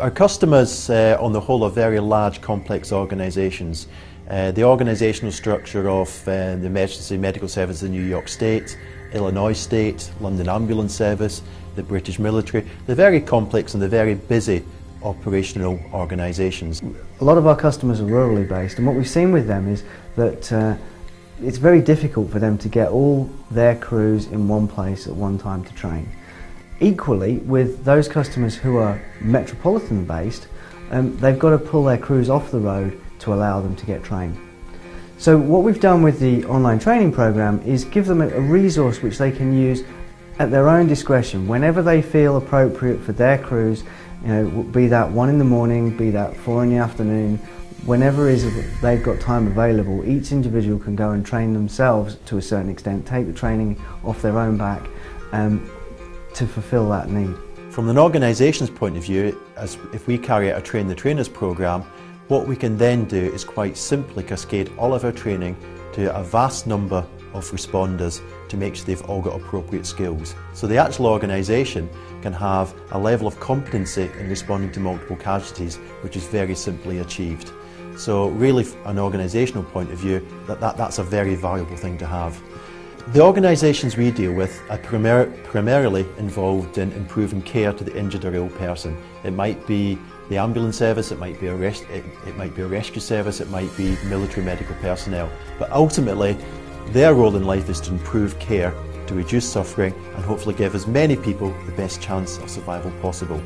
Our customers, on the whole, are very large, complex organisations. The organisational structure of the Emergency Medical Service in New York State, Illinois State, London Ambulance Service, the British military, they're very complex and they're very busy operational organisations. A lot of our customers are rurally based, and what we've seen with them is that it's very difficult for them to get all their crews in one place at one time to train. Equally, with those customers who are metropolitan based, they've got to pull their crews off the road to allow them to get trained. So what we've done with the online training program is give them a resource which they can use at their own discretion whenever they feel appropriate for their crews, be that 1 in the morning, be that 4 in the afternoon, whenever it is they've got time available. Each individual can go and train themselves to a certain extent, take the training off their own back to fulfill that need. From an organisation's point of view, if we carry out a Train the Trainers programme, what we can then do is quite simply cascade all of our training to a vast number of responders to make sure they've all got appropriate skills. So the actual organisation can have a level of competency in responding to multiple casualties which is very simply achieved. So really, from an organisational point of view, that's a very valuable thing to have. The organisations we deal with are primarily involved in improving care to the injured or ill person. It might be the ambulance service, it might be a rescue service, it might be military medical personnel. But ultimately, their role in life is to improve care, to reduce suffering, and hopefully give as many people the best chance of survival possible.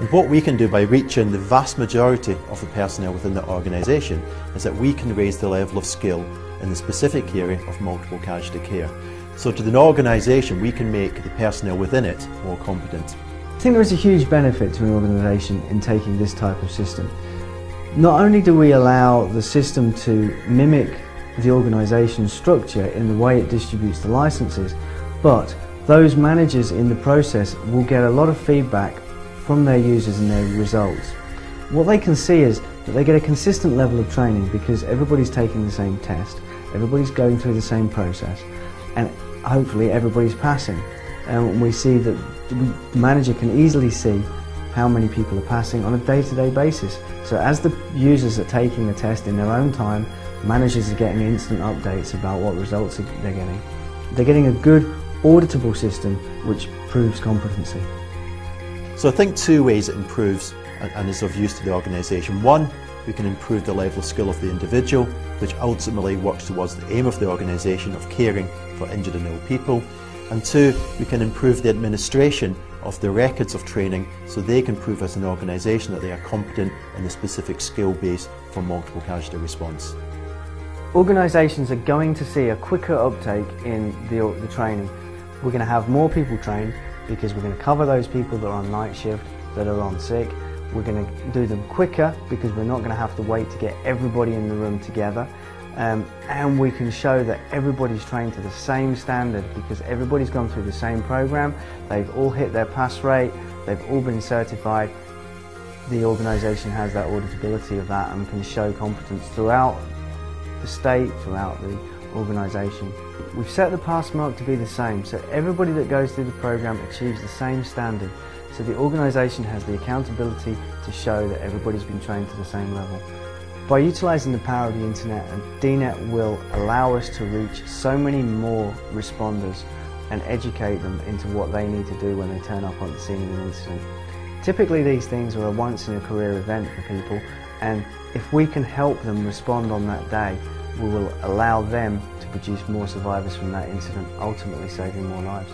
And what we can do by reaching the vast majority of the personnel within the organisation is that we can raise the level of skill in the specific area of multiple casualty care. So to the organisation, we can make the personnel within it more competent. I think there is a huge benefit to an organisation in taking this type of system. Not only do we allow the system to mimic the organisation's structure in the way it distributes the licences, but those managers in the process will get a lot of feedback from their users and their results. What they can see is that they get a consistent level of training because everybody's taking the same test, everybody's going through the same process, and hopefully everybody's passing. And we see that the manager can easily see how many people are passing on a day-to-day basis. So as the users are taking the test in their own time, managers are getting instant updates about what results they're getting. They're getting a good, auditable system which proves competency. So I think two ways it improves and is of use to the organisation. One, we can improve the level of skill of the individual, which ultimately works towards the aim of the organisation of caring for injured and ill people. And two, we can improve the administration of the records of training so they can prove as an organisation that they are competent in the specific skill base for multiple casualty response. Organisations are going to see a quicker uptake in the training. We're going to have more people trained because we're going to cover those people that are on night shift, that are on sick. We're going to do them quicker because we're not going to have to wait to get everybody in the room together. And we can show that everybody's trained to the same standard because everybody's gone through the same program, they've all hit their pass rate, they've all been certified. The organisation has that auditability of that and can show competence throughout the state, throughout the organisation. We've set the pass mark to be the same, so everybody that goes through the program achieves the same standard. So the organisation has the accountability to show that everybody's been trained to the same level. By utilising the power of the internet, DNet will allow us to reach so many more responders and educate them into what they need to do when they turn up on the scene of an incident. Typically these things are a once-in-a-career event for people, and if we can help them respond on that day, we will allow them to produce more survivors from that incident, ultimately saving more lives.